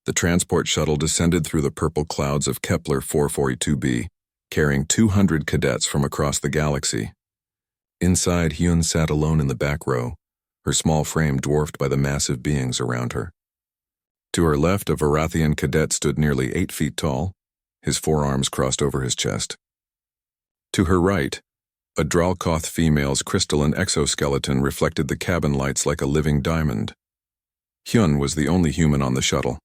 The transport shuttle descended through the purple clouds of Kepler 442b, carrying 200 cadets from across the galaxy. Inside, Hyun sat alone in the back row, her small frame dwarfed by the massive beings around her. To her left, a Varathian cadet stood nearly 8 feet tall, his forearms crossed over his chest. To her right, a Dralkoth female's crystalline exoskeleton reflected the cabin lights like a living diamond. Hyun was the only human on the shuttle.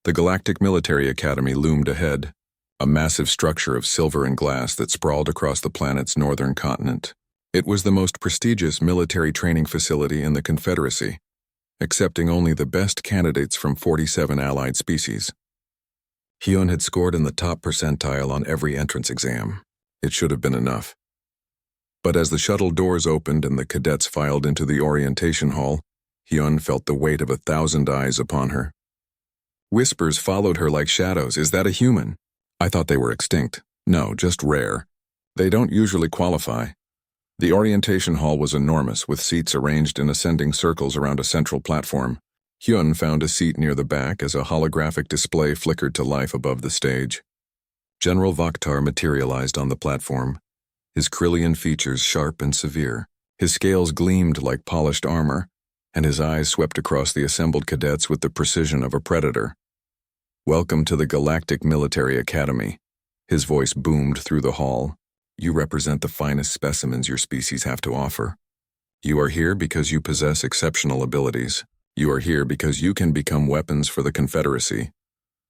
The Galactic Military Academy loomed ahead, a massive structure of silver and glass that sprawled across the planet's northern continent. It was the most prestigious military training facility in the Confederacy, accepting only the best candidates from 47 allied species. Hyun had scored in the top percentile on every entrance exam. It should have been enough. But as the shuttle doors opened and the cadets filed into the orientation hall, Hyun felt the weight of 1,000 eyes upon her. Whispers followed her like shadows. "Is that a human? I thought they were extinct." "No, just rare. They don't usually qualify." The orientation hall was enormous, with seats arranged in ascending circles around a central platform. Hyun found a seat near the back as a holographic display flickered to life above the stage. General Vakhtar materialized on the platform, his Krillian features sharp and severe. His scales gleamed like polished armor, and his eyes swept across the assembled cadets with the precision of a predator. "Welcome to the Galactic Military Academy." His voice boomed through the hall. "You represent the finest specimens your species have to offer. You are here because you possess exceptional abilities. You are here because you can become weapons for the Confederacy."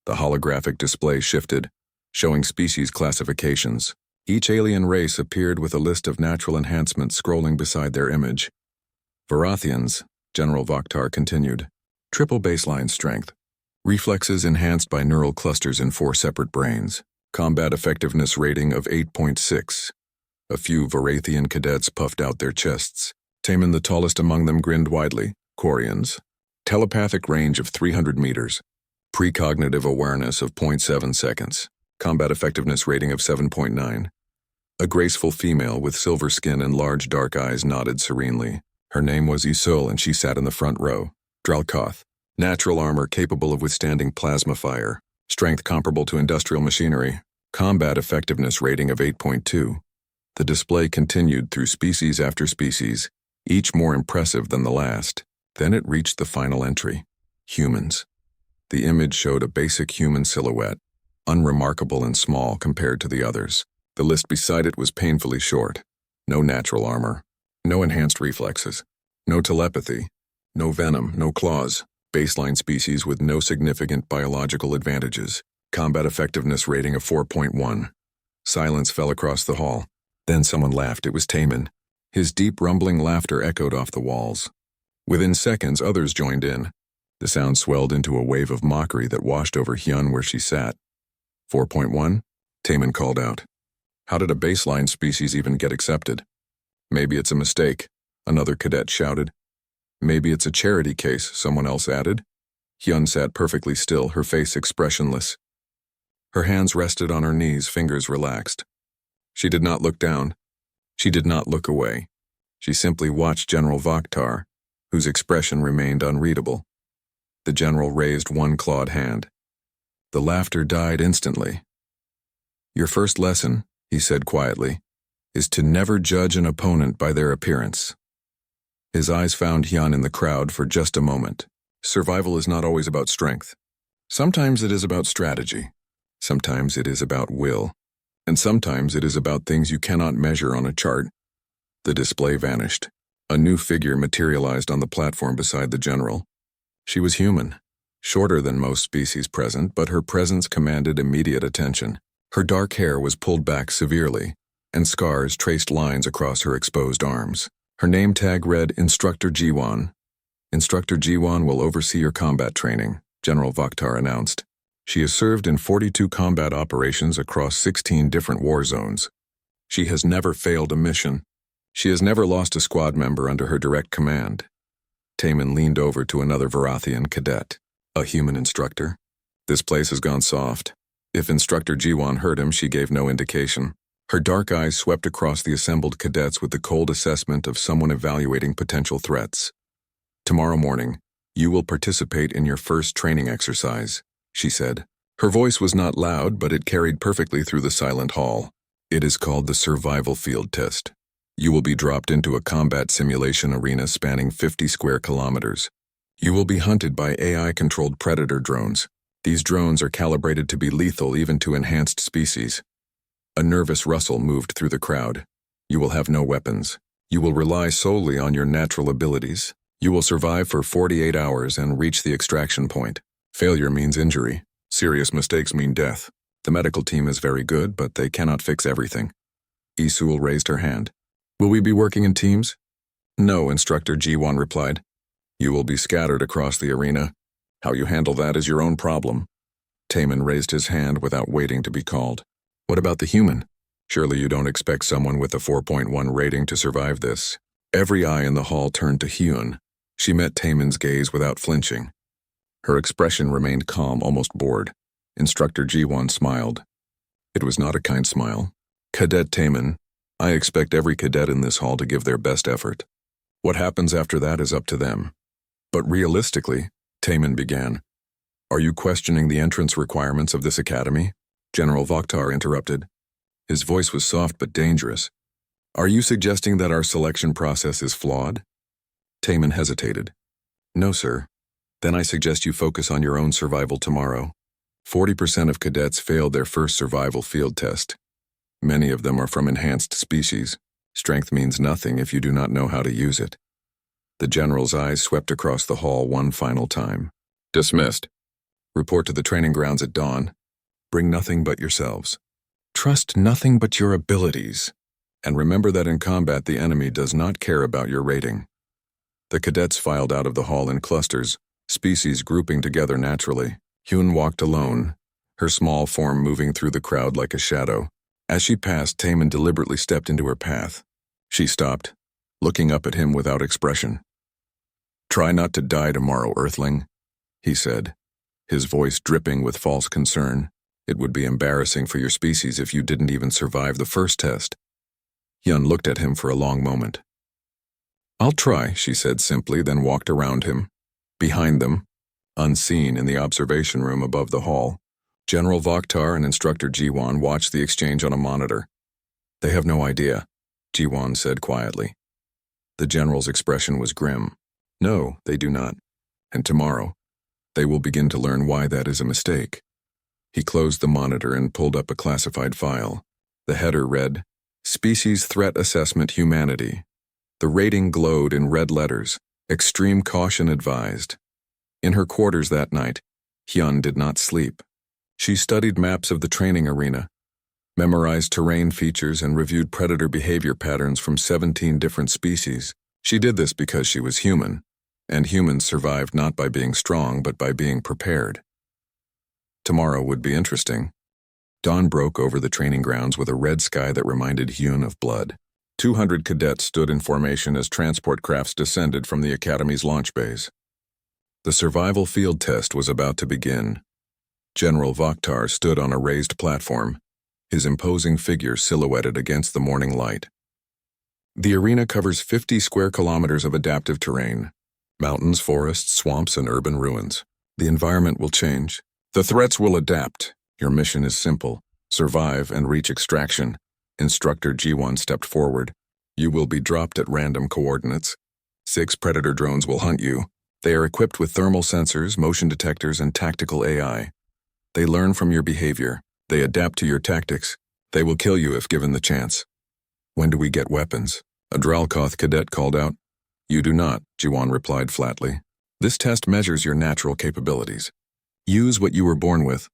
The holographic display shifted, showing species classifications. Each alien race appeared with a list of natural enhancements scrolling beside their image. "Varathians," General Vakhtar continued. "Triple baseline strength. Reflexes enhanced by neural clusters in 4 separate brains. Combat effectiveness rating of 8.6. A few Varathian cadets puffed out their chests. Taman, the tallest among them, grinned widely. "Quarians. Telepathic range of 300 meters. Precognitive awareness of 0.7 seconds. Combat effectiveness rating of 7.9. A graceful female with silver skin and large dark eyes nodded serenely. Her name was Isul, and she sat in the front row. Dralkoth. Natural armor capable of withstanding plasma fire. Strength comparable to industrial machinery. Combat effectiveness rating of 8.2. The display continued through species after species, each more impressive than the last. Then it reached the final entry. Humans. The image showed a basic human silhouette, unremarkable and small compared to the others. The list beside it was painfully short. No natural armor. No enhanced reflexes. No telepathy. No venom, no claws. Baseline species with no significant biological advantages. Combat effectiveness rating of 4.1. Silence fell across the hall. Then someone laughed. It was Taman. His deep rumbling laughter echoed off the walls. Within seconds, others joined in. The sound swelled into a wave of mockery that washed over Hyun where she sat. 4.1? Taman called out. "How did a baseline species even get accepted?" "Maybe it's a mistake," another cadet shouted. "Maybe it's a charity case," someone else added. Hyun sat perfectly still, her face expressionless. Her hands rested on her knees, fingers relaxed. She did not look down. She did not look away. She simply watched General Vakhtar, whose expression remained unreadable. The general raised one clawed hand. The laughter died instantly. "Your first lesson," he said quietly, "is to never judge an opponent by their appearance." His eyes found Hyun in the crowd for just a moment. Survival is not always about strength. Sometimes it is about strategy. Sometimes it is about will. And sometimes it is about things you cannot measure on a chart. The display vanished. A new figure materialized on the platform beside the general. She was human, shorter than most species present, but her presence commanded immediate attention. Her dark hair was pulled back severely, and scars traced lines across her exposed arms. Her name tag read Instructor Jiwan. "Instructor Jiwan will oversee your combat training," General Vakhtar announced. "She has served in 42 combat operations across 16 different war zones. She has never failed a mission. She has never lost a squad member under her direct command." Taman leaned over to another Varathian cadet. "A human instructor? This place has gone soft." If Instructor Jiwan heard him, she gave no indication. Her dark eyes swept across the assembled cadets with the cold assessment of someone evaluating potential threats. "Tomorrow morning, You will participate in your first training exercise, she said. Her voice was not loud, but it carried perfectly through the silent hall. It is called the Survival Field Test. You will be dropped into a combat simulation arena spanning 50 square kilometers. You will be hunted by AI-controlled predator drones. These drones are calibrated to be lethal even to enhanced species. A nervous rustle moved through the crowd. You will have no weapons. You will rely solely on your natural abilities. You will survive for 48 hours and reach the extraction point. Failure means injury. Serious mistakes mean death. The medical team is very good, but they cannot fix everything. Isul raised her hand. Will we be working in teams? No, Instructor Jiwon replied. You will be scattered across the arena. How you handle that is your own problem. Taemin raised his hand without waiting to be called. What about the human? Surely you don't expect someone with a 4.1 rating to survive this. Every eye in the hall turned to Hyun. She met Taemin's gaze without flinching. Her expression remained calm, almost bored. Instructor Jiwon smiled. It was not a kind smile. Cadet Taemin, I expect every cadet in this hall to give their best effort. What happens after that is up to them. But realistically, Taemin began. Are you questioning the entrance requirements of this academy? General Vokhtar interrupted. His voice was soft but dangerous. Are you suggesting that our selection process is flawed? Taemin hesitated. No, sir. Then I suggest you focus on your own survival tomorrow. 40% of cadets failed their first survival field test. Many of them are from enhanced species. Strength means nothing if you do not know how to use it. The general's eyes swept across the hall one final time. Dismissed. Report to the training grounds at dawn. Bring nothing but yourselves. Trust nothing but your abilities. And remember that in combat the enemy does not care about your rating. The cadets filed out of the hall in clusters, species grouping together naturally. Hyun walked alone, her small form moving through the crowd like a shadow. As she passed, Taemin deliberately stepped into her path. She stopped, looking up at him without expression. Try not to die tomorrow, Earthling, he said, his voice dripping with false concern. It would be embarrassing for your species if you didn't even survive the first test. Hyun looked at him for a long moment. I'll try, she said simply, then walked around him. Behind them, unseen in the observation room above the hall, General Vokhtar and Instructor Jiwon watched the exchange on a monitor. They have no idea, Jiwon said quietly. The general's expression was grim. No, they do not. And tomorrow, they will begin to learn why that is a mistake. He closed the monitor and pulled up a classified file. The header read, Species Threat Assessment Humanity. The rating glowed in red letters. Extreme caution advised. In her quarters that night, Hyun did not sleep. She studied maps of the training arena, memorized terrain features, and reviewed predator behavior patterns from 17 different species. She did this because she was human, and humans survived not by being strong but by being prepared. Tomorrow would be interesting. Dawn broke over the training grounds with a red sky that reminded Hyun of blood. 200 cadets stood in formation as transport crafts descended from the Academy's launch bays. The survival field test was about to begin. General Vokhtar stood on a raised platform, his imposing figure silhouetted against the morning light. The arena covers 50 square kilometers of adaptive terrain, mountains, forests, swamps, and urban ruins. The environment will change. The threats will adapt. Your mission is simple. Survive and reach extraction. Instructor Jiwon stepped forward. You will be dropped at random coordinates. 6 predator drones will hunt you. They are equipped with thermal sensors, motion detectors, and tactical AI. They learn from your behavior. They adapt to your tactics. They will kill you if given the chance. When do we get weapons? A Dralkoth cadet called out. You do not, Jiwon replied flatly. This test measures your natural capabilities. Use what you were born with.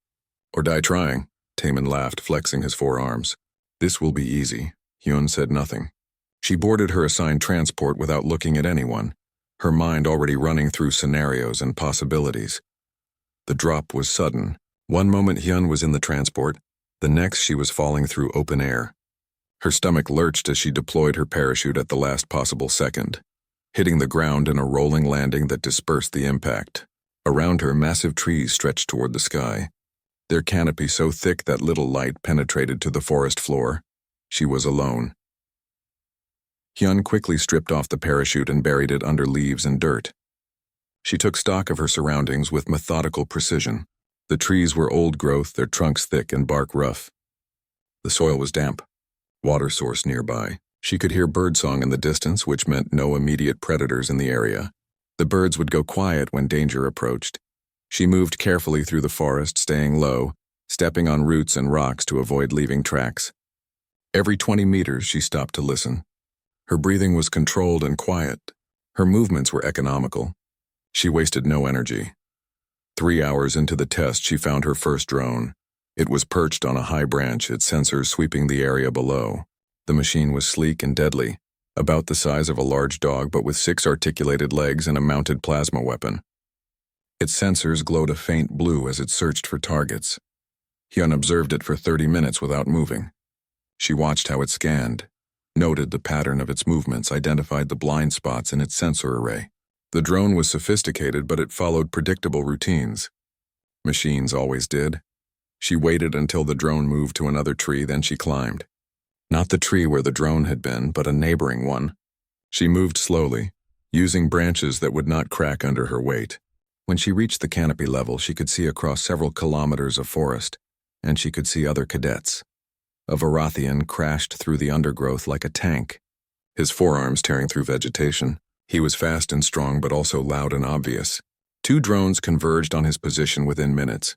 Or die trying, Taemin laughed, flexing his forearms. This will be easy. Hyun said nothing. She boarded her assigned transport without looking at anyone, her mind already running through scenarios and possibilities. The drop was sudden. One moment Hyun was in the transport, the next she was falling through open air. Her stomach lurched as she deployed her parachute at the last possible second, hitting the ground in a rolling landing that dispersed the impact. Around her, massive trees stretched toward the sky, their canopy so thick that little light penetrated to the forest floor. She was alone. Hyun quickly stripped off the parachute and buried it under leaves and dirt. She took stock of her surroundings with methodical precision. The trees were old growth, their trunks thick and bark rough. The soil was damp. Water source nearby. She could hear birdsong in the distance, which meant no immediate predators in the area. The birds would go quiet when danger approached. She moved carefully through the forest, staying low, stepping on roots and rocks to avoid leaving tracks. Every 20 meters, she stopped to listen. Her breathing was controlled and quiet. Her movements were economical. She wasted no energy. 3 hours into the test, she found her first drone. It was perched on a high branch, its sensors sweeping the area below. The machine was sleek and deadly, about the size of a large dog but with 6 articulated legs and a mounted plasma weapon. Its sensors glowed a faint blue as it searched for targets. Hyun observed it for 30 minutes without moving. She watched how it scanned, noted the pattern of its movements, identified the blind spots in its sensor array. The drone was sophisticated, but it followed predictable routines. Machines always did. She waited until the drone moved to another tree, then she climbed. Not the tree where the drone had been, but a neighboring one. She moved slowly, using branches that would not crack under her weight. When she reached the canopy level, she could see across several kilometers of forest, and she could see other cadets. A Varathian crashed through the undergrowth like a tank, his forearms tearing through vegetation. He was fast and strong, but also loud and obvious. 2 drones converged on his position within minutes.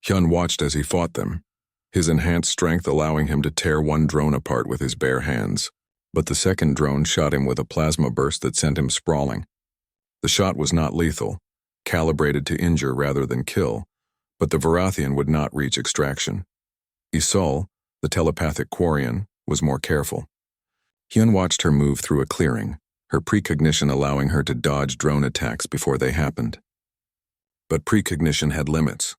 Hyun watched as he fought them, his enhanced strength allowing him to tear one drone apart with his bare hands. But the second drone shot him with a plasma burst that sent him sprawling. The shot was not lethal, calibrated to injure rather than kill, but the Varathian would not reach extraction. Isolde, the telepathic Quarian, was more careful. Hyun watched her move through a clearing, her precognition allowing her to dodge drone attacks before they happened. But precognition had limits.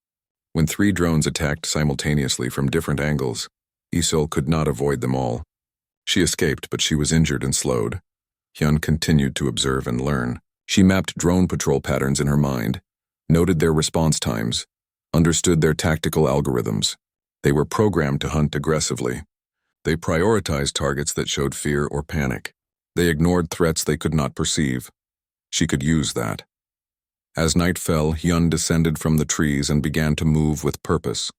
When 3 drones attacked simultaneously from different angles, Isolde could not avoid them all. She escaped, but she was injured and slowed. Hyun continued to observe and learn. She mapped drone patrol patterns in her mind, noted their response times, understood their tactical algorithms. They were programmed to hunt aggressively. They prioritized targets that showed fear or panic. They ignored threats they could not perceive. She could use that. As night fell, Hyun descended from the trees and began to move with purpose.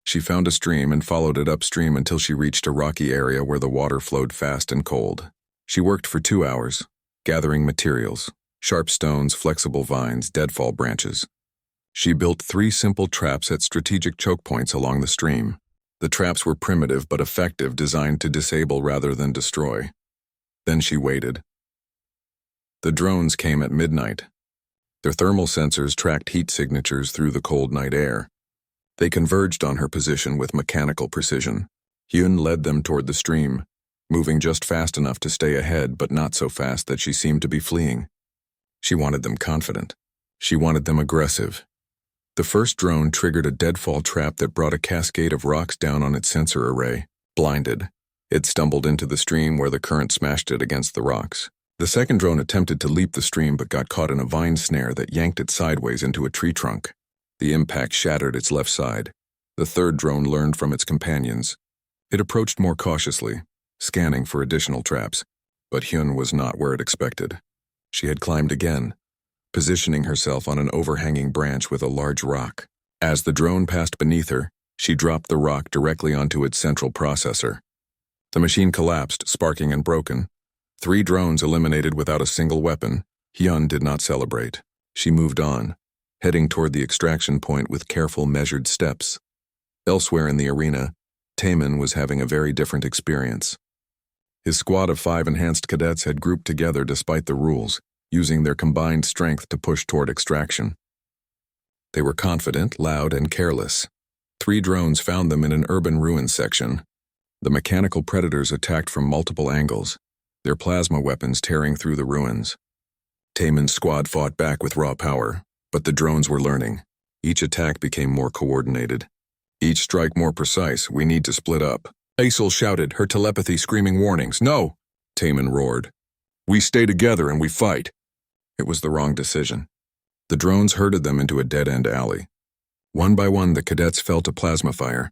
She found a stream and followed it upstream until she reached a rocky area where the water flowed fast and cold. She worked for 2 hours, gathering materials, sharp stones, flexible vines, deadfall branches. She built 3 simple traps at strategic choke points along the stream. The traps were primitive but effective, designed to disable rather than destroy. Then she waited. The drones came at midnight. Their thermal sensors tracked heat signatures through the cold night air. They converged on her position with mechanical precision. Hyun led them toward the stream, moving just fast enough to stay ahead, but not so fast that she seemed to be fleeing. She wanted them confident. She wanted them aggressive. The first drone triggered a deadfall trap that brought a cascade of rocks down on its sensor array. Blinded, it stumbled into the stream where the current smashed it against the rocks. The second drone attempted to leap the stream but got caught in a vine snare that yanked it sideways into a tree trunk. The impact shattered its left side. The third drone learned from its companions. It approached more cautiously, scanning for additional traps. But Hyun was not where it expected. She had climbed again, positioning herself on an overhanging branch with a large rock. As the drone passed beneath her, she dropped the rock directly onto its central processor. The machine collapsed, sparking and broken. 3 drones eliminated without a single weapon. Hyun did not celebrate. She moved on, heading toward the extraction point with careful, measured steps. Elsewhere in the arena, Taemin was having a very different experience. His squad of 5 enhanced cadets had grouped together despite the rules, using their combined strength to push toward extraction. They were confident, loud, and careless. 3 drones found them in an urban ruins section. The mechanical predators attacked from multiple angles, their plasma weapons tearing through the ruins. Taemin's squad fought back with raw power, but the drones were learning. Each attack became more coordinated. Each strike more precise. We need to split up. Isolde shouted, her telepathy screaming warnings. No! Taemin roared. We stay together and we fight. It was the wrong decision. The drones herded them into a dead-end alley. One by one, the cadets felt a plasma fire.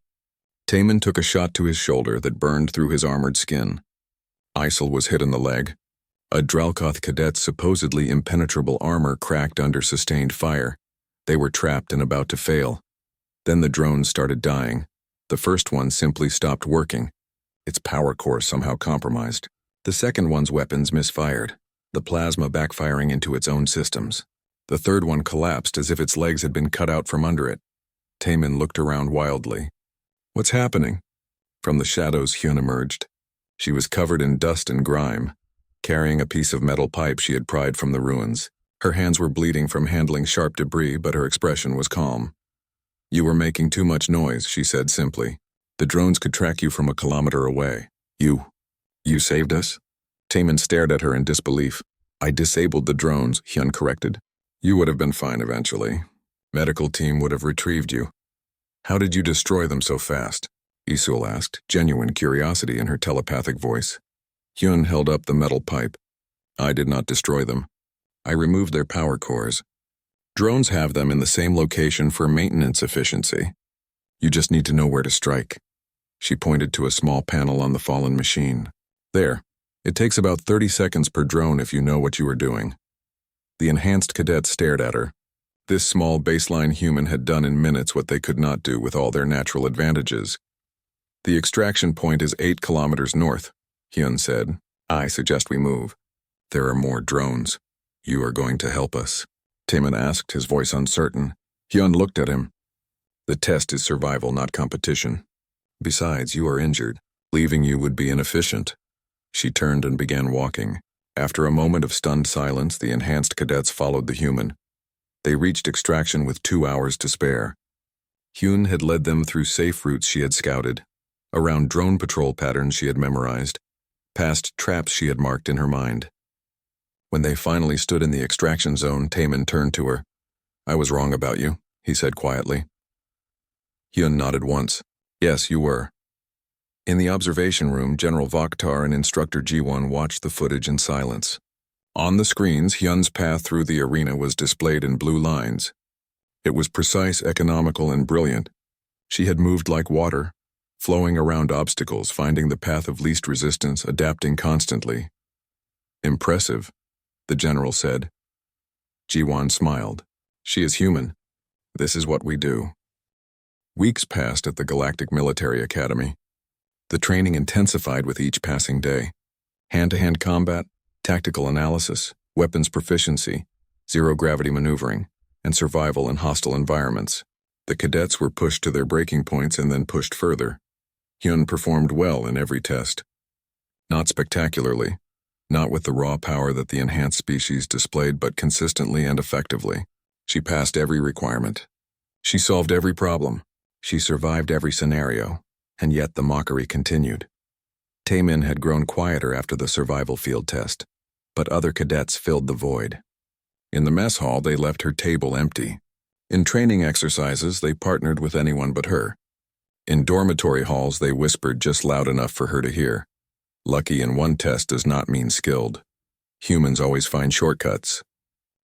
Taemin took a shot to his shoulder that burned through his armored skin. Isolde was hit in the leg. A Dralkoth cadet's supposedly impenetrable armor cracked under sustained fire. They were trapped and about to fail. Then the drones started dying. The first one simply stopped working, its power core somehow compromised. The second one's weapons misfired, the plasma backfiring into its own systems. The third one collapsed as if its legs had been cut out from under it. Taemin looked around wildly. "What's happening?" From the shadows, Hyun emerged. She was covered in dust and grime, carrying a piece of metal pipe she had pried from the ruins. Her hands were bleeding from handling sharp debris, but her expression was calm. "You were making too much noise," she said simply. "The drones could track you from a kilometer away. You saved us?" Taemin stared at her in disbelief. "I disabled the drones," Hyun corrected. "You would have been fine eventually. Medical team would have retrieved you." "How did you destroy them so fast?" Isul asked, genuine curiosity in her telepathic voice. Hyun held up the metal pipe. "I did not destroy them. I removed their power cores. Drones have them in the same location for maintenance efficiency. You just need to know where to strike." She pointed to a small panel on the fallen machine. "There. It takes about 30 seconds per drone if you know what you are doing." The enhanced cadet stared at her. This small baseline human had done in minutes what they could not do with all their natural advantages. "The extraction point is 8 kilometers north," Hyun said. "I suggest we move. There are more drones. You are going to help us?" Taemin asked, his voice uncertain. Hyun looked at him. "The test is survival, not competition. Besides, you are injured. Leaving you would be inefficient." She turned and began walking. After a moment of stunned silence, the enhanced cadets followed the human. They reached extraction with 2 hours to spare. Hyun had led them through safe routes she had scouted, around drone patrol patterns she had memorized, past traps she had marked in her mind. When they finally stood in the extraction zone, Taemin turned to her. "I was wrong about you," he said quietly. Hyun nodded once. "Yes, you were." In the observation room, General Vakhtar and Instructor Ji-won watched the footage in silence. On the screens, Hyun's path through the arena was displayed in blue lines. It was precise, economical, and brilliant. She had moved like water, flowing around obstacles, finding the path of least resistance, adapting constantly. "Impressive," the general said. Ji-won smiled. "She is human. This is what we do." Weeks passed at the Galactic Military Academy. The training intensified with each passing day. Hand-to-hand combat, tactical analysis, weapons proficiency, zero-gravity maneuvering, and survival in hostile environments. The cadets were pushed to their breaking points and then pushed further. Hyun performed well in every test. Not spectacularly, not with the raw power that the enhanced species displayed, but consistently and effectively. She passed every requirement. She solved every problem. She survived every scenario. And yet the mockery continued. Taemin had grown quieter after the survival field test, but other cadets filled the void. In the mess hall, they left her table empty. In training exercises, they partnered with anyone but her. In dormitory halls, they whispered just loud enough for her to hear. Lucky in one test does not mean skilled. Humans always find shortcuts.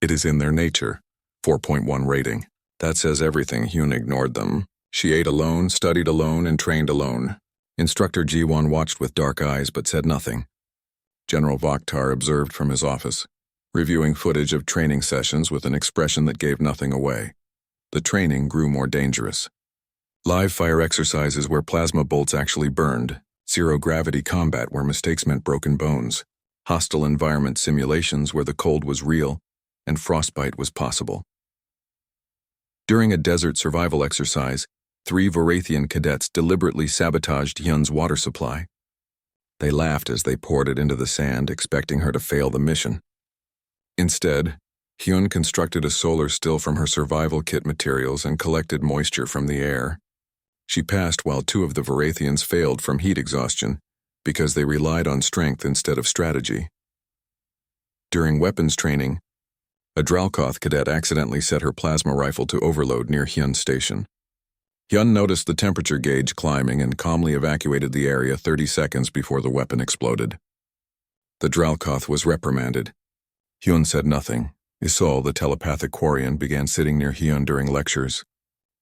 It is in their nature. 4.1 rating. That says everything. Hyun ignored them. She ate alone, studied alone, and trained alone. Instructor Ji-won watched with dark eyes but said nothing. General Vakhtar observed from his office, reviewing footage of training sessions with an expression that gave nothing away. The training grew more dangerous. Live fire exercises where plasma bolts actually burned, zero-gravity combat where mistakes meant broken bones, hostile environment simulations where the cold was real and frostbite was possible. During a desert survival exercise, 3 Vorathian cadets deliberately sabotaged Hyun's water supply. They laughed as they poured it into the sand, expecting her to fail the mission. Instead, Hyun constructed a solar still from her survival kit materials and collected moisture from the air. She passed while 2 of the Vorathians failed from heat exhaustion because they relied on strength instead of strategy. During weapons training, a Dralkoth cadet accidentally set her plasma rifle to overload near Hyun's station. Hyun noticed the temperature gauge climbing and calmly evacuated the area 30 seconds before the weapon exploded. The Dralkoth was reprimanded. Hyun said nothing. Isul, the telepathic Quarian, began sitting near Hyun during lectures.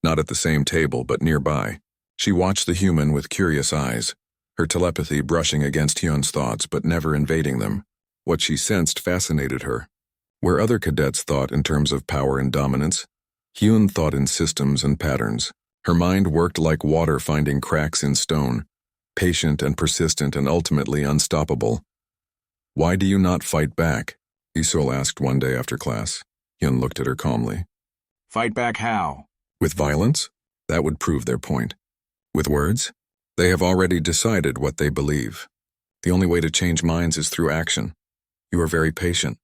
Not at the same table, but nearby. She watched the human with curious eyes, her telepathy brushing against Hyun's thoughts but never invading them. What she sensed fascinated her. Where other cadets thought in terms of power and dominance, Hyun thought in systems and patterns. Her mind worked like water finding cracks in stone, patient and persistent and ultimately unstoppable. "Why do you not fight back?" Isol asked one day after class. Hyun looked at her calmly. "Fight back how?" "With violence? That would prove their point. With words? They have already decided what they believe. The only way to change minds is through action. You are very patient.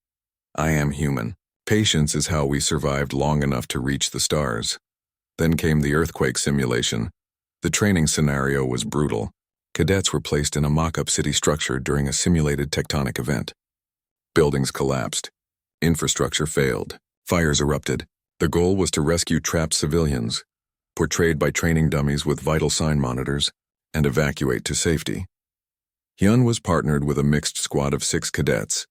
I am human. Patience is how we survived long enough to reach the stars. Then came the earthquake simulation. The training scenario was brutal. Cadets were placed in a mock-up city structure during a simulated tectonic event. Buildings collapsed. Infrastructure failed. Fires erupted. The goal was to rescue trapped civilians, portrayed by training dummies with vital sign monitors, and evacuate to safety. Hyun was partnered with a mixed squad of 6 cadets,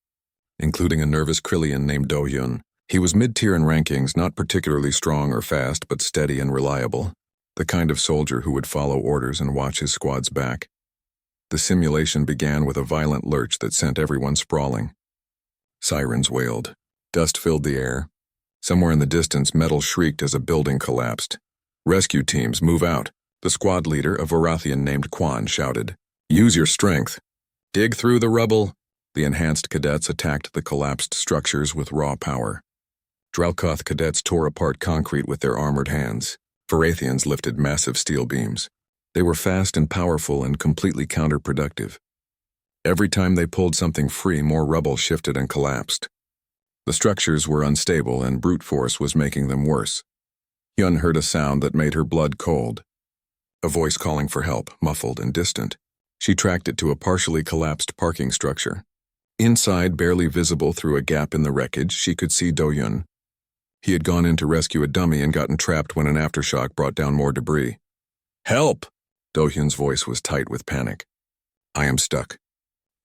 including a nervous Krillian named Do-hyun. He was mid-tier in rankings, not particularly strong or fast, but steady and reliable, the kind of soldier who would follow orders and watch his squad's back. The simulation began with a violent lurch that sent everyone sprawling. Sirens wailed. Dust filled the air. Somewhere in the distance, metal shrieked as a building collapsed. "Rescue teams, move out," the squad leader, a Varathian named Kwan, shouted. "Use your strength. Dig through the rubble." The enhanced cadets attacked the collapsed structures with raw power. Dralkoth cadets tore apart concrete with their armored hands. Varathians lifted massive steel beams. They were fast and powerful and completely counterproductive. Every time they pulled something free, more rubble shifted and collapsed. The structures were unstable and brute force was making them worse. Hyun heard a sound that made her blood cold. A voice calling for help, muffled and distant. She tracked it to a partially collapsed parking structure. Inside, barely visible through a gap in the wreckage, she could see Do-hyun. He had gone in to rescue a dummy and gotten trapped when an aftershock brought down more debris. "Help!" Do-hyun's voice was tight with panic. "I am stuck.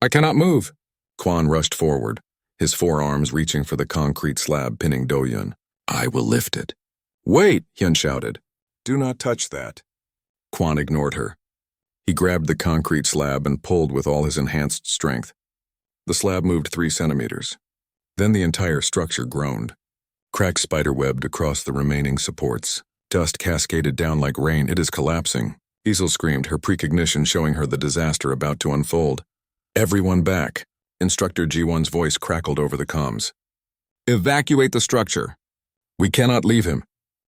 I cannot move." Kwan rushed forward, his forearms reaching for the concrete slab pinning Do-hyun. "I will lift it." "Wait!" Hyun shouted. "Do not touch that." Kwan ignored her. He grabbed the concrete slab and pulled with all his enhanced strength. The slab moved 3 centimeters. Then the entire structure groaned. Cracks spiderwebbed across the remaining supports. Dust cascaded down like rain. "It is collapsing." Isol screamed, her precognition showing her the disaster about to unfold. "Everyone back." Instructor Ji-won's voice crackled over the comms. "Evacuate the structure." "We cannot leave him,"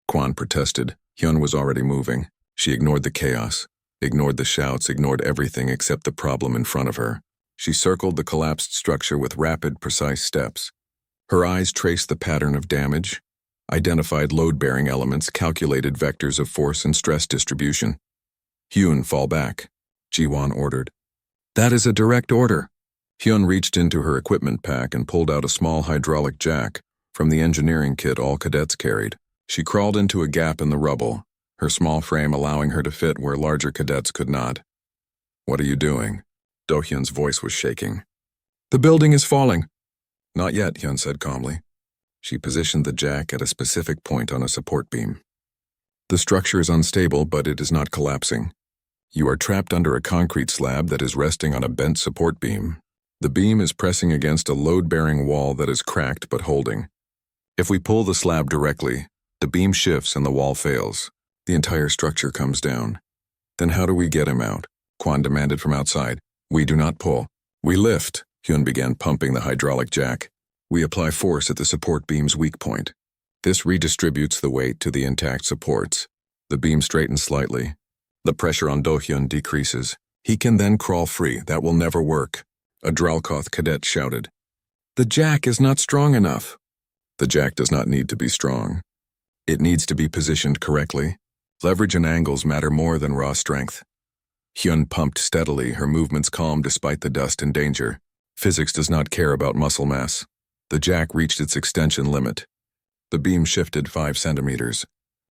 Kwan protested. Hyun was already moving. She ignored the chaos, ignored the shouts, ignored everything except the problem in front of her. She circled the collapsed structure with rapid, precise steps. Her eyes traced the pattern of damage, identified load-bearing elements, calculated vectors of force and stress distribution. "Hyun, fall back," Ji-won ordered. "That is a direct order." Hyun reached into her equipment pack and pulled out a small hydraulic jack from the engineering kit all cadets carried. She crawled into a gap in the rubble, her small frame allowing her to fit where larger cadets could not. "What are you doing?" Do-hyun's voice was shaking. "The building is falling." "Not yet," Hyun said calmly. She positioned the jack at a specific point on a support beam. "The structure is unstable, but it is not collapsing. You are trapped under a concrete slab that is resting on a bent support beam. The beam is pressing against a load-bearing wall that is cracked but holding. If we pull the slab directly, the beam shifts and the wall fails. The entire structure comes down. Then how do we get him out?" Kwan demanded from outside. "We do not pull. We lift." Hyun began pumping the hydraulic jack. "We apply force at the support beam's weak point. This redistributes the weight to the intact supports. The beam straightens slightly. The pressure on Do-hyun decreases. He can then crawl free. That will never work," a Dralkoth cadet shouted. "The jack is not strong enough." "The jack does not need to be strong. It needs to be positioned correctly. Leverage and angles matter more than raw strength." Hyun pumped steadily, her movements calm despite the dust and danger. Physics does not care about muscle mass. The jack reached its extension limit. The beam shifted 5 centimeters.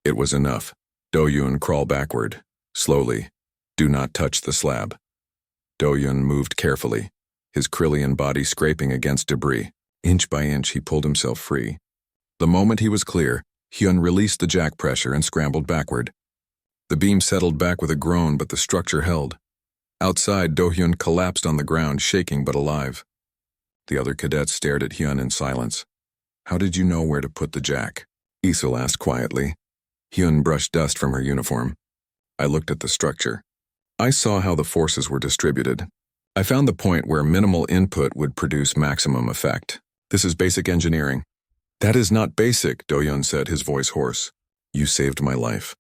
It was enough. Do-hyun crawled backward. Slowly. Do not touch the slab. Do-hyun moved carefully, his Krillian body scraping against debris. Inch by inch, he pulled himself free. The moment he was clear, Hyun released the jack pressure and scrambled backward. The beam settled back with a groan, but the structure held. Outside, Do-hyun collapsed on the ground, shaking but alive. The other cadets stared at Hyun in silence. How did you know where to put the jack? Isol asked quietly. Hyun brushed dust from her uniform. I looked at the structure. I saw how the forces were distributed. I found the point where minimal input would produce maximum effect. This is basic engineering. That is not basic, Do-hyun said, his voice hoarse. You saved my life.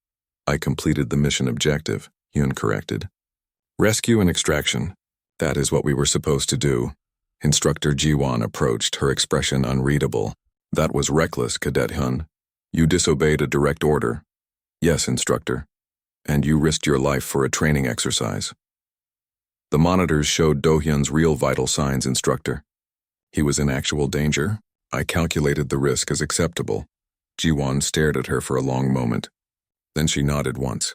I completed the mission objective, Hyun corrected. Rescue and extraction. That is what we were supposed to do. Instructor Ji-won approached, her expression unreadable. That was reckless, Cadet Hyun. You disobeyed a direct order. Yes, instructor. And you risked your life for a training exercise. The monitors showed Do-hyun's real vital signs, instructor. He was in actual danger. I calculated the risk as acceptable. Ji-won stared at her for a long moment. Then she nodded once.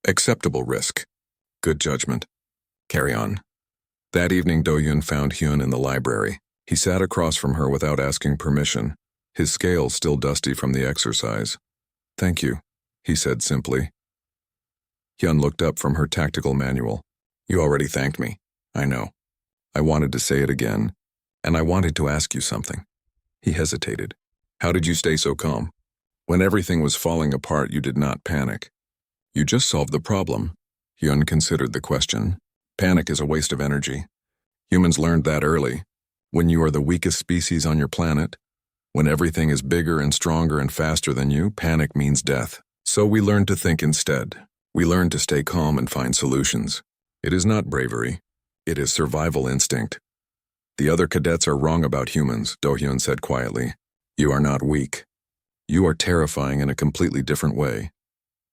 Acceptable risk. Good judgment. Carry on. That evening, Do-hyun found Hyun in the library. He sat across from her without asking permission, his scales still dusty from the exercise. Thank you, he said simply. Hyun looked up from her tactical manual. You already thanked me. I know. I wanted to say it again, and I wanted to ask you something. He hesitated. How did you stay so calm? When everything was falling apart, you did not panic. You just solved the problem. Hyun considered the question. Panic is a waste of energy. Humans learned that early. When you are the weakest species on your planet, when everything is bigger and stronger and faster than you, panic means death. So we learned to think instead. We learned to stay calm and find solutions. It is not bravery. It is survival instinct. The other cadets are wrong about humans, Do-hyun said quietly. You are not weak. You are terrifying in a completely different way.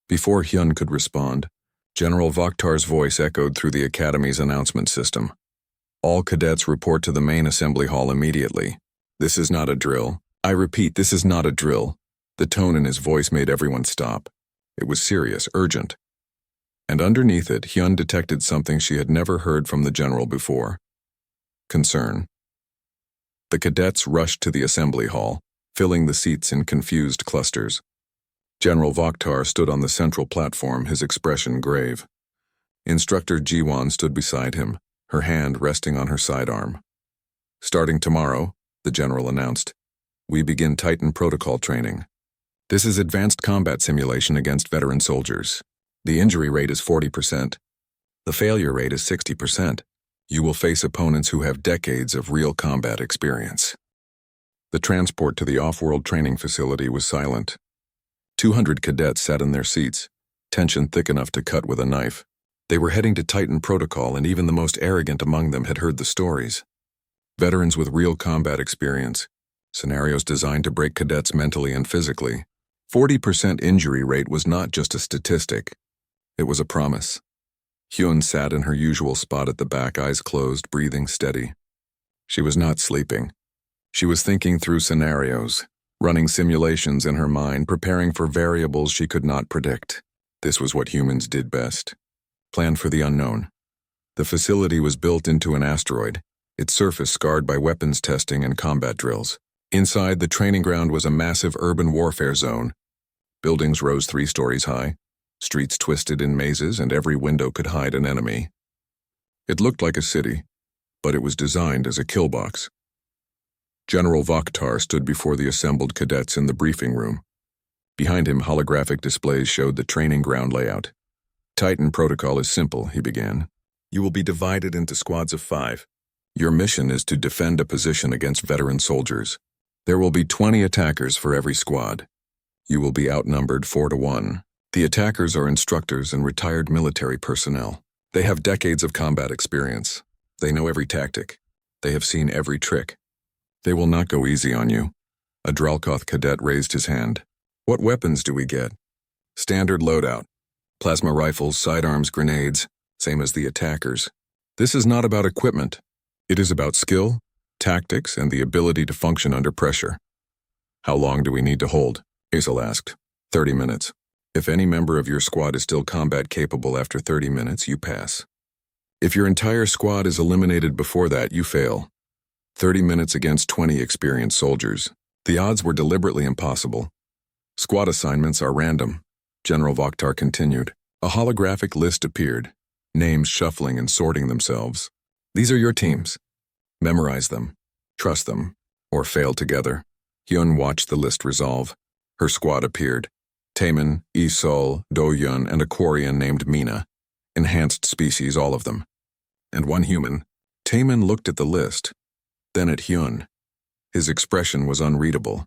Before Hyun could respond, General Vakhtar's voice echoed through the Academy's announcement system. All cadets report to the main assembly hall immediately. This is not a drill. I repeat, this is not a drill. The tone in his voice made everyone stop. It was serious, urgent. And underneath it, Hyun detected something she had never heard from the general before. Concern. The cadets rushed to the assembly hall, filling the seats in confused clusters. General Vakhtar stood on the central platform, his expression grave. Instructor Ji-won stood beside him, her hand resting on her sidearm. Starting tomorrow, the general announced, we begin Titan protocol training. This is advanced combat simulation against veteran soldiers. The injury rate is 40%. The failure rate is 60%. You will face opponents who have decades of real combat experience. The transport to the off-world training facility was silent. 200 cadets sat in their seats, tension thick enough to cut with a knife. They were heading to Titan protocol, and even the most arrogant among them had heard the stories. Veterans with real combat experience, scenarios designed to break cadets mentally and physically. 40% injury rate was not just a statistic. It was a promise. Hyun sat in her usual spot at the back, eyes closed, breathing steady. She was not sleeping. She was thinking through scenarios, running simulations in her mind, preparing for variables she could not predict. This was what humans did best. Plan for the unknown. The facility was built into an asteroid, its surface scarred by weapons testing and combat drills. Inside, the training ground was a massive urban warfare zone. Buildings rose 3 stories high, streets twisted in mazes, and every window could hide an enemy. It looked like a city, but it was designed as a kill box. General Vakhtar stood before the assembled cadets in the briefing room. Behind him, holographic displays showed the training ground layout. Titan protocol is simple, he began. You will be divided into squads of 5. Your mission is to defend a position against veteran soldiers. There will be 20 attackers for every squad. You will be outnumbered 4-1. The attackers are instructors and retired military personnel. They have decades of combat experience. They know every tactic. They have seen every trick. They will not go easy on you. A Dralkoth cadet raised his hand. What weapons do we get? Standard loadout. Plasma rifles, sidearms, grenades, same as the attackers. This is not about equipment. It is about skill, tactics, and the ability to function under pressure. How long do we need to hold? Isol asked. 30 minutes. If any member of your squad is still combat capable after 30 minutes, you pass. If your entire squad is eliminated before that, you fail. 30 minutes against 20 experienced soldiers. The odds were deliberately impossible. Squad assignments are random, General Vakhtar continued. A holographic list appeared, names shuffling and sorting themselves. These are your teams. Memorize them. Trust them, or fail together. Hyun watched the list resolve. Her squad appeared. Taemin, Isol, Do-Hyun, and a Quarian named Mina. Enhanced species, all of them. And one human. Taemin looked at the list, then at Hyun. His expression was unreadable.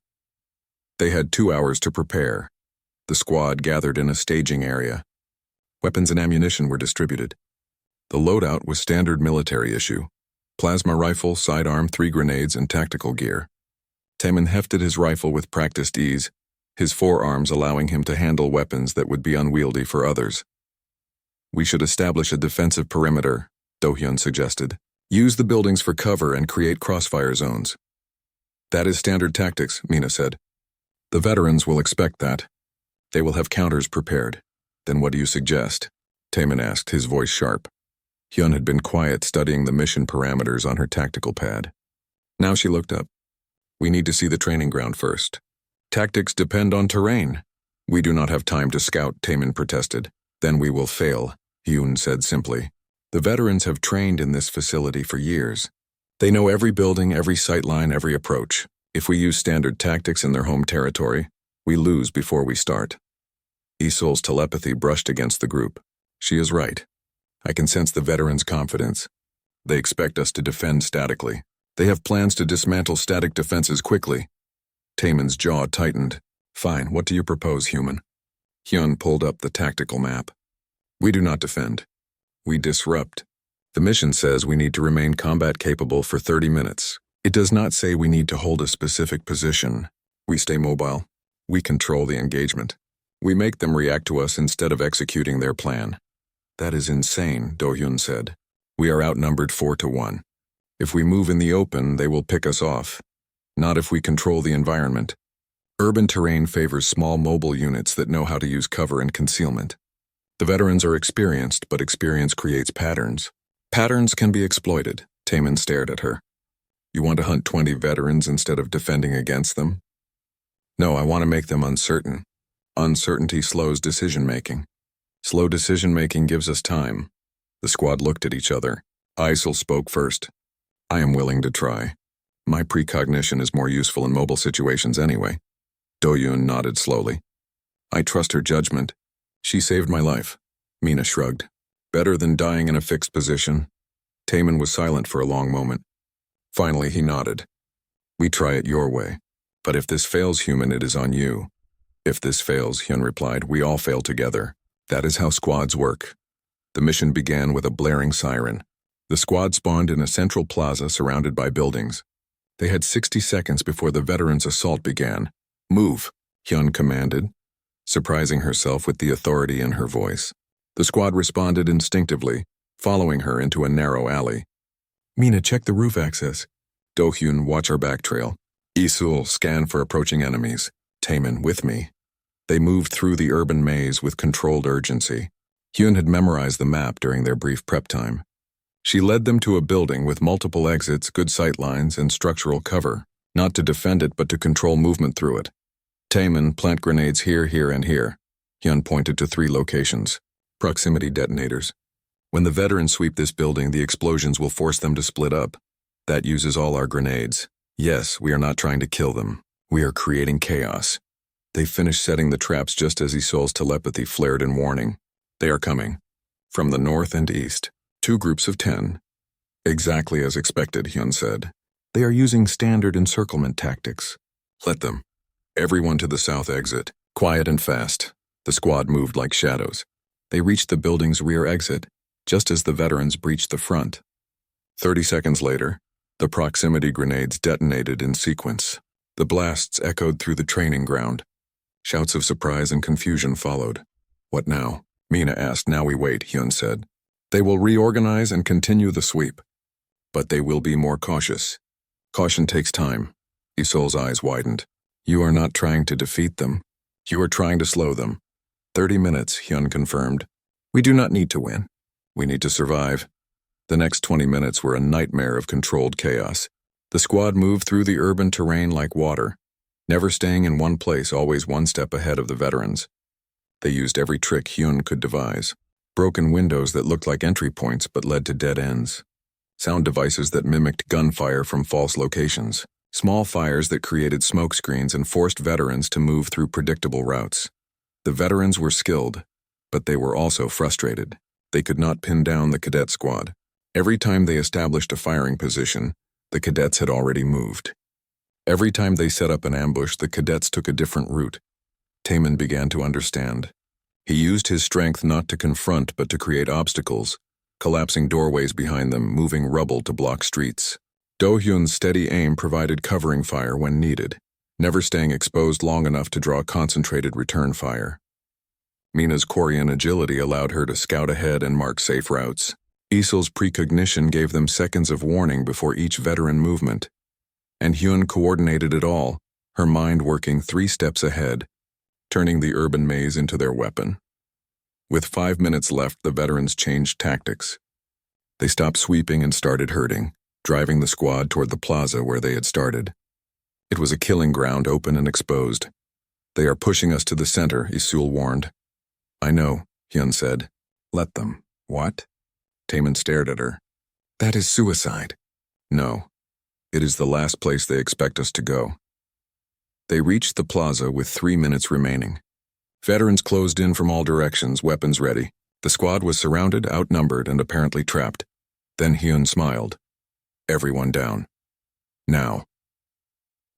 They had 2 hours to prepare. The squad gathered in a staging area. Weapons and ammunition were distributed. The loadout was standard military issue. Plasma rifle, sidearm, 3 grenades, and tactical gear. Taemin hefted his rifle with practiced ease, his forearms allowing him to handle weapons that would be unwieldy for others. We should establish a defensive perimeter, Do-Hyun suggested. Use the buildings for cover and create crossfire zones. That is standard tactics, Mina said. The veterans will expect that. They will have counters prepared. Then what do you suggest? Taemin asked, his voice sharp. Hyun had been quiet, studying the mission parameters on her tactical pad. Now she looked up. We need to see the training ground first. Tactics depend on terrain. We do not have time to scout, Taemin protested. Then we will fail, Hyun said simply. The veterans have trained in this facility for years. They know every building, every sightline, every approach. If we use standard tactics in their home territory, we lose before we start. Isol's telepathy brushed against the group. She is right. I can sense the veterans' confidence. They expect us to defend statically. They have plans to dismantle static defenses quickly. Taemin's jaw tightened. Fine, what do you propose, human? Hyun pulled up the tactical map. We do not defend. We disrupt. The mission says we need to remain combat capable for 30 minutes. It does not say we need to hold a specific position. We stay mobile. We control the engagement. We make them react to us instead of executing their plan. That is insane, Do-Hyun said. We are outnumbered 4-1. If we move in the open, they will pick us off. Not if we control the environment. Urban terrain favors small mobile units that know how to use cover and concealment. The veterans are experienced, but experience creates patterns. Patterns can be exploited. Taemin stared at her. You want to hunt 20 veterans instead of defending against them? No, I want to make them uncertain. Uncertainty slows decision-making. Slow decision-making gives us time. The squad looked at each other. Isol spoke first. I am willing to try. My precognition is more useful in mobile situations anyway. Do-Hyun nodded slowly. I trust her judgment. She saved my life. Mina shrugged. Better than dying in a fixed position. Taemin was silent for a long moment. Finally, he nodded. We try it your way. But if this fails, human, it is on you. If this fails, Hyun replied, we all fail together. That is how squads work. The mission began with a blaring siren. The squad spawned in a central plaza surrounded by buildings. They had 60 seconds before the veterans' assault began. Move, Hyun commanded, surprising herself with the authority in her voice. The squad responded instinctively, following her into a narrow alley. Mina, check the roof access. Do-Hyun, watch our back trail. Isol, scan for approaching enemies. Taemin, with me. They moved through the urban maze with controlled urgency. Hyun had memorized the map during their brief prep time. She led them to a building with multiple exits, good sight lines, and structural cover, not to defend it but to control movement through it. Taemin, plant grenades here, here, and here. Hyun pointed to 3 locations. Proximity detonators. When the veterans sweep this building, the explosions will force them to split up. That uses all our grenades. Yes, we are not trying to kill them. We are creating chaos. They finished setting the traps just as Isol's telepathy flared in warning. They are coming. From the north and east. 2 groups of 10. Exactly as expected, Hyun said. They are using standard encirclement tactics. Let them. Everyone to the south exit. Quiet and fast. The squad moved like shadows. They reached the building's rear exit, just as the veterans breached the front. 30 seconds later, the proximity grenades detonated in sequence. The blasts echoed through the training ground. Shouts of surprise and confusion followed. What now? Mina asked. Now we wait, Hyun said. They will reorganize and continue the sweep. But they will be more cautious. Caution takes time. Isol's eyes widened. You are not trying to defeat them. You are trying to slow them. 30 minutes, Hyun confirmed. We do not need to win. We need to survive. The next 20 minutes were a nightmare of controlled chaos. The squad moved through the urban terrain like water, never staying in one place, always one step ahead of the veterans. They used every trick Hyun could devise. Broken windows that looked like entry points but led to dead ends. sound devices that mimicked gunfire from false locations, small fires that created smoke screens and forced veterans to move through predictable routes. The veterans were skilled, but they were also frustrated. They could not pin down the cadet squad. Every time they established a firing position, the cadets had already moved. Every time they set up an ambush, the cadets took a different route. Taman began to understand. He used his strength not to confront but to create obstacles, collapsing doorways behind them, moving rubble to block streets. Do-hyun's steady aim provided covering fire when needed, never staying exposed long enough to draw concentrated return fire. Mina's Korean agility allowed her to scout ahead and mark safe routes. Isil's precognition gave them seconds of warning before each veteran movement. And Hyun coordinated it all, her mind working 3 steps ahead, turning the urban maze into their weapon. With 5 minutes left, the veterans changed tactics. They stopped sweeping and started herding, driving the squad toward the plaza where they had started. It was a killing ground, open and exposed. "They are pushing us to the center," Isul warned. "I know," Hyun said. "Let them." "What?" Taman stared at her. "That is suicide." "No. It is the last place they expect us to go." They reached the plaza with 3 minutes remaining. Veterans closed in from all directions, weapons ready. The squad was surrounded, outnumbered, and apparently trapped. Then Hyun smiled. "Everyone down. Now."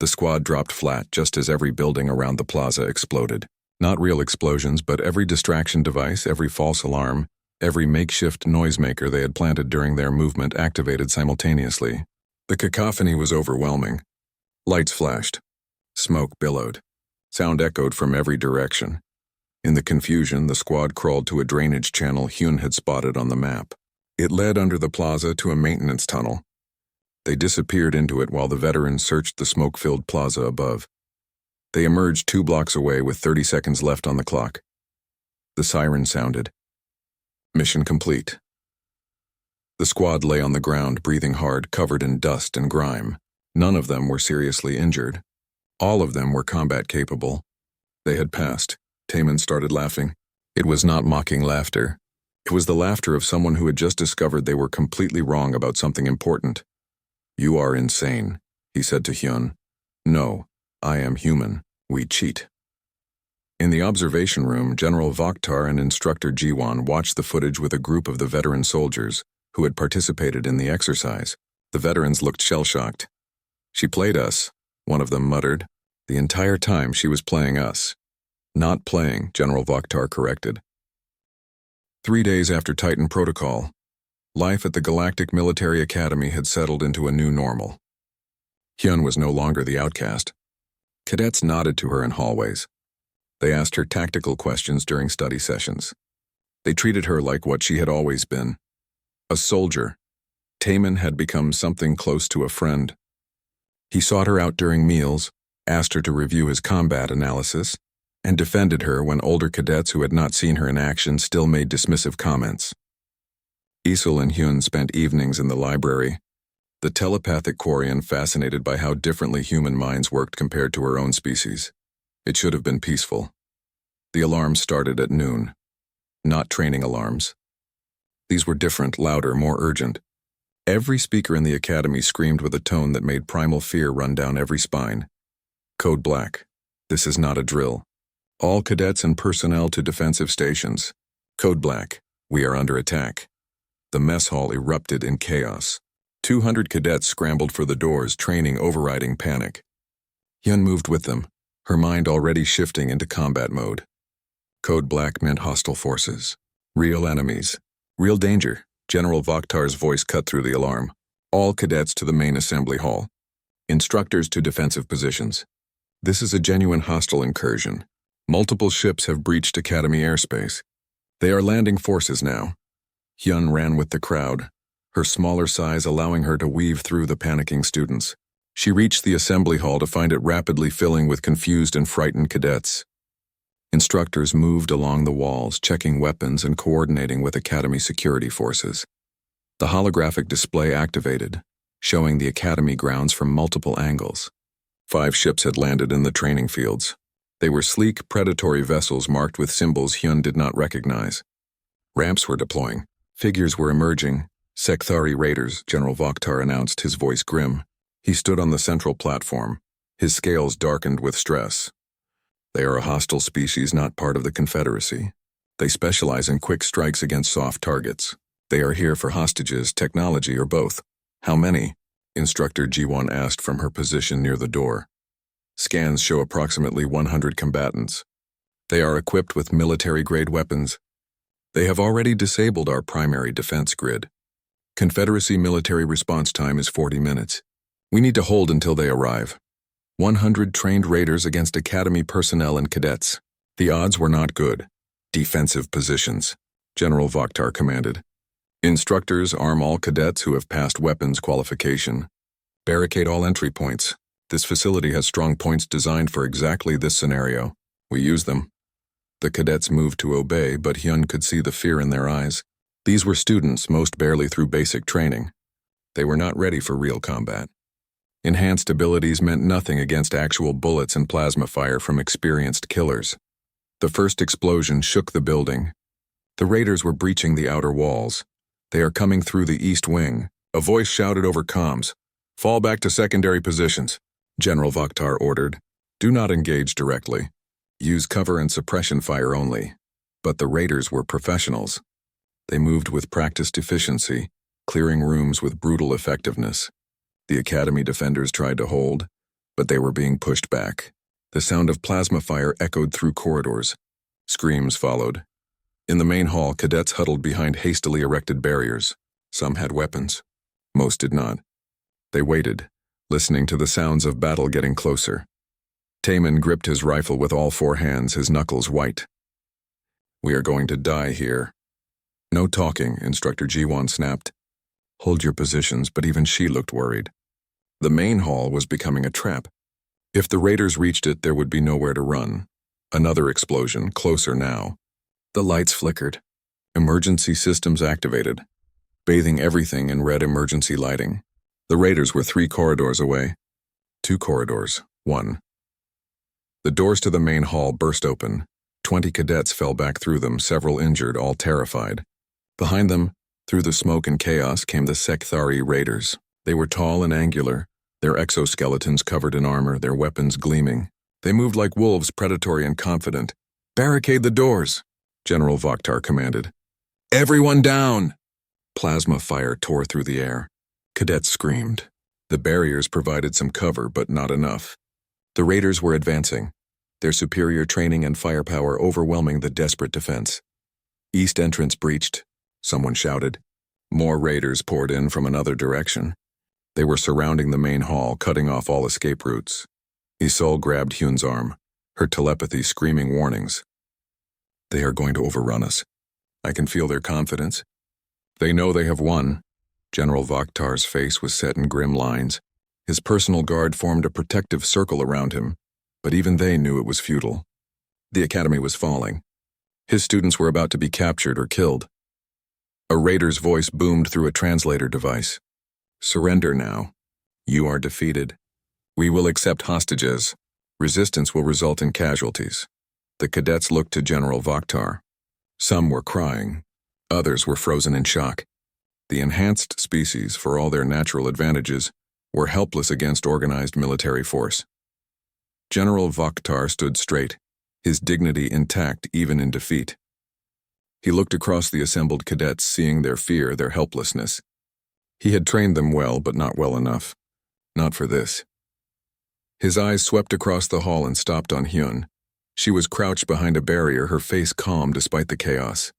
The squad dropped flat just as every building around the plaza exploded. Not real explosions, but every distraction device, every false alarm, every makeshift noisemaker they had planted during their movement activated simultaneously. The cacophony was overwhelming. Lights flashed. Smoke billowed. Sound echoed from every direction. In the confusion, the squad crawled to a drainage channel Hyun had spotted on the map. It led under the plaza to a maintenance tunnel. They disappeared into it while the veterans searched the smoke-filled plaza above. They emerged 2 blocks away with 30 seconds left on the clock. The siren sounded. Mission complete. The squad lay on the ground, breathing hard, covered in dust and grime. None of them were seriously injured. All of them were combat-capable. They had passed. Taman started laughing. It was not mocking laughter. It was the laughter of someone who had just discovered they were completely wrong about something important. "You are insane," he said to Hyun. "No, I am human. We cheat." In the observation room, General Vakhtar and Instructor Jiwon watched the footage with a group of the veteran soldiers who had participated in the exercise. The veterans looked shell-shocked. "She played us," one of them muttered. "The entire time she was playing us." "Not playing," General Vakhtar corrected. 3 days after Titan Protocol, life at the Galactic Military Academy had settled into a new normal. Hyun was no longer the outcast. Cadets nodded to her in hallways. They asked her tactical questions during study sessions. They treated her like what she had always been, a soldier. Taman had become something close to a friend. He sought her out during meals, asked her to review his combat analysis, and defended her when older cadets who had not seen her in action still made dismissive comments. Isil and Hyun spent evenings in the library, the telepathic Korean fascinated by how differently human minds worked compared to her own species. It should have been peaceful. The alarms started at noon. Not training alarms. These were different, louder, more urgent. Every speaker in the academy screamed with a tone that made primal fear run down every spine. Code Black. This is not a drill. All cadets and personnel to defensive stations. Code Black. We are under attack. The mess hall erupted in chaos. 200 cadets scrambled for the doors, training overriding panic. Hyun moved with them, her mind already shifting into combat mode. Code Black meant hostile forces. Real enemies. Real danger. General Vakhtar's voice cut through the alarm. All cadets to the main assembly hall. Instructors to defensive positions. This is a genuine hostile incursion. Multiple ships have breached Academy airspace. They are landing forces now. Hyun ran with the crowd, her smaller size allowing her to weave through the panicking students. She reached the assembly hall to find it rapidly filling with confused and frightened cadets. Instructors moved along the walls, checking weapons and coordinating with Academy security forces. The holographic display activated, showing the Academy grounds from multiple angles. 5 ships had landed in the training fields. They were sleek, predatory vessels marked with symbols Hyun did not recognize. Ramps were deploying. Figures were emerging, Sekthari Raiders, General Vokhtar announced, his voice grim. He stood on the central platform, his scales darkened with stress. They are a hostile species not part of the Confederacy. They specialize in quick strikes against soft targets. They are here for hostages, technology, or both. How many? Instructor G1 asked from her position near the door. Scans show approximately 100 combatants. They are equipped with military-grade weapons. They have already disabled our primary defense grid. Confederacy military response time is 40 minutes. We need to hold until they arrive. 100 trained raiders against Academy personnel and cadets. The odds were not good. Defensive positions, General Vokhtar commanded. Instructors arm all cadets who have passed weapons qualification. Barricade all entry points. This facility has strong points designed for exactly this scenario. We use them. The cadets moved to obey, but Hyun could see the fear in their eyes. These were students, most barely through basic training. They were not ready for real combat. Enhanced abilities meant nothing against actual bullets and plasma fire from experienced killers. The first explosion shook the building. The raiders were breaching the outer walls. They are coming through the east wing. A voice shouted over comms. Fall back to secondary positions, General Vokhtar ordered. Do not engage directly. Use cover and suppression fire only. But the raiders were professionals. They moved with practiced efficiency, clearing rooms with brutal effectiveness. The Academy defenders tried to hold, but they were being pushed back. The sound of plasma fire echoed through corridors. Screams followed. In the main hall, cadets huddled behind hastily erected barriers. Some had weapons. Most did not. They waited, listening to the sounds of battle getting closer. Taemin gripped his rifle with all four hands, his knuckles white. We are going to die here. No talking, Instructor G1 snapped. Hold your positions, but even she looked worried. The main hall was becoming a trap. If the raiders reached it, there would be nowhere to run. Another explosion, closer now. The lights flickered. Emergency systems activated, bathing everything in red emergency lighting. The raiders were 3 corridors away. 2 corridors, 1. The doors to the main hall burst open. 20 cadets fell back through them, several injured, all terrified. Behind them, through the smoke and chaos, came the Sekthari raiders. They were tall and angular, their exoskeletons covered in armor, their weapons gleaming. They moved like wolves, predatory and confident. Barricade the doors, General Vokhtar commanded. Everyone down! Plasma fire tore through the air. Cadets screamed. The barriers provided some cover, but not enough. The raiders were advancing, their superior training and firepower overwhelming the desperate defense. East entrance breached. Someone shouted. More raiders poured in from another direction. They were surrounding the main hall, cutting off all escape routes. Isol grabbed Hyun's arm, her telepathy screaming warnings. They are going to overrun us. I can feel their confidence. They know they have won. General Vokhtar's face was set in grim lines. His personal guard formed a protective circle around him, but even they knew it was futile. The academy was falling. His students were about to be captured or killed. A raider's voice boomed through a translator device. Surrender now. You are defeated. We will accept hostages. Resistance will result in casualties. The cadets looked to General Vokhtar. Some were crying. Others were frozen in shock. The enhanced species, for all their natural advantages, were helpless against organized military force. General Vokhtar stood straight, his dignity intact even in defeat. He looked across the assembled cadets, seeing their fear, their helplessness. He had trained them well, but not well enough. Not for this. His eyes swept across the hall and stopped on Hyun. She was crouched behind a barrier, her face calm despite the chaos.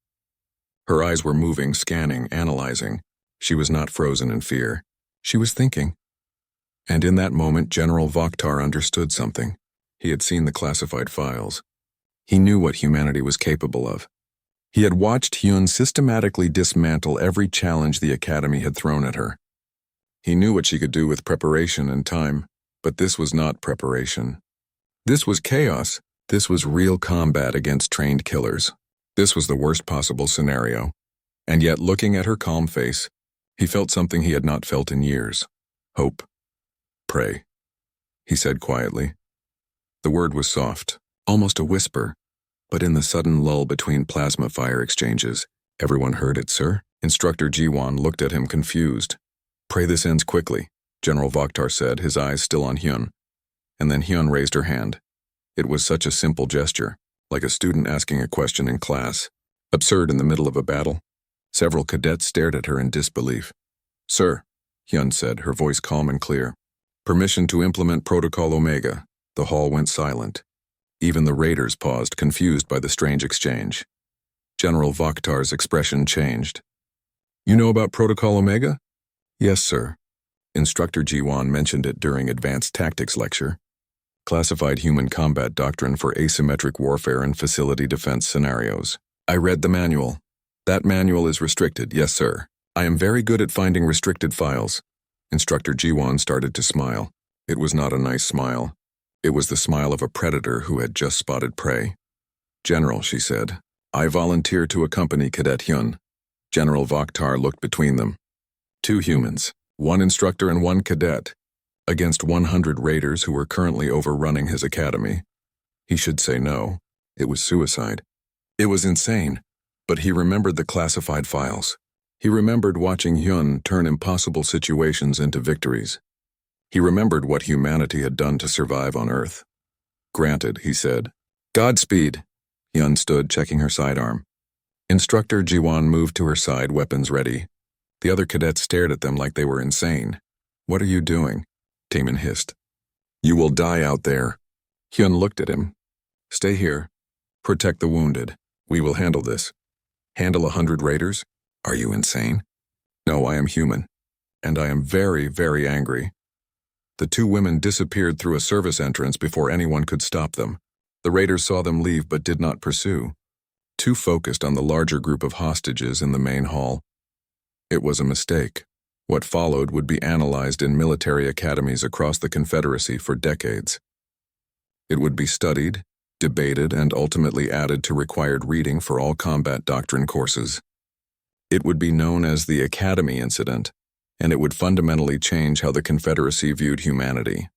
Her eyes were moving, scanning, analyzing. She was not frozen in fear. She was thinking. And in that moment, General Vokhtar understood something. He had seen the classified files. He knew what humanity was capable of. He had watched Hyun systematically dismantle every challenge the Academy had thrown at her. He knew what she could do with preparation and time, but this was not preparation. This was chaos. This was real combat against trained killers. This was the worst possible scenario. And yet, looking at her calm face, he felt something he had not felt in years. Hope. Pray, he said quietly. The word was soft, almost a whisper, but in the sudden lull between plasma fire exchanges, everyone heard it, sir, Instructor Jiwon looked at him confused. "Pray this ends quickly," General Vokhtar said, his eyes still on Hyun. And then Hyun raised her hand. It was such a simple gesture, like a student asking a question in class. Absurd in the middle of a battle. Several cadets stared at her in disbelief. "Sir," Hyun said, her voice calm and clear. "Permission to implement Protocol Omega." The hall went silent. Even the raiders paused, confused by the strange exchange. General Vokhtar's expression changed. "You know about Protocol Omega?" "Yes, sir." Instructor Jiwon mentioned it during Advanced Tactics lecture. Classified human combat doctrine for asymmetric warfare and facility defense scenarios. "I read the manual." "That manual is restricted, yes, sir. I am very good at finding restricted files." Instructor Jiwon started to smile. It was not a nice smile. It was the smile of a predator who had just spotted prey. "General," she said, "I volunteer to accompany Cadet Hyun." General Vokhtar looked between them. 2 humans, 1 instructor and 1 cadet, against 100 raiders who were currently overrunning his academy. He should say no. It was suicide. It was insane. But he remembered the classified files. He remembered watching Hyun turn impossible situations into victories. He remembered what humanity had done to survive on Earth. "Granted," he said. "Godspeed." Hyun stood, checking her sidearm. Instructor Jiwon moved to her side, weapons ready. The other cadets stared at them like they were insane. "What are you doing?" Taemin hissed. "You will die out there." Hyun looked at him. "Stay here. Protect the wounded. We will handle this." "Handle 100 raiders? Are you insane?" "No, I am human. And I am very, very angry." The 2 women disappeared through a service entrance before anyone could stop them. The raiders saw them leave but did not pursue. Too focused on the larger group of hostages in the main hall. It was a mistake. What followed would be analyzed in military academies across the Confederacy for decades. It would be studied, debated, and ultimately added to required reading for all combat doctrine courses. It would be known as the Academy Incident, and it would fundamentally change how the Confederacy viewed humanity.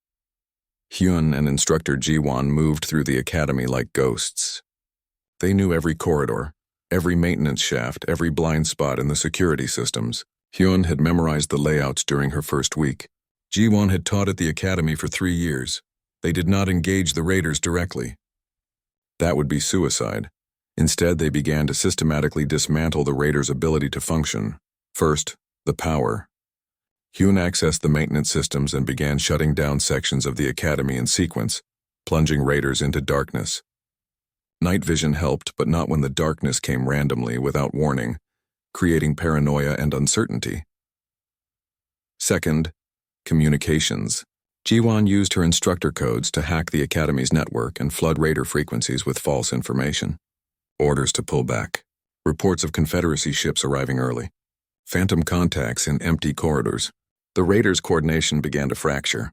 Hyun and Instructor Jiwon moved through the academy like ghosts. They knew every corridor, every maintenance shaft, every blind spot in the security systems. Hyun had memorized the layouts during her first week. Jiwon had taught at the academy for 3 years. They did not engage the raiders directly. That would be suicide. Instead, they began to systematically dismantle the raiders' ability to function. First, the power. Hyun accessed the maintenance systems and began shutting down sections of the academy in sequence, plunging raiders into darkness. Night vision helped, but not when the darkness came randomly without warning, creating paranoia and uncertainty. Second, communications. Jiwon used her instructor codes to hack the academy's network and flood raider frequencies with false information. Orders to pull back. Reports of Confederacy ships arriving early. Phantom contacts in empty corridors. The raiders' coordination began to fracture.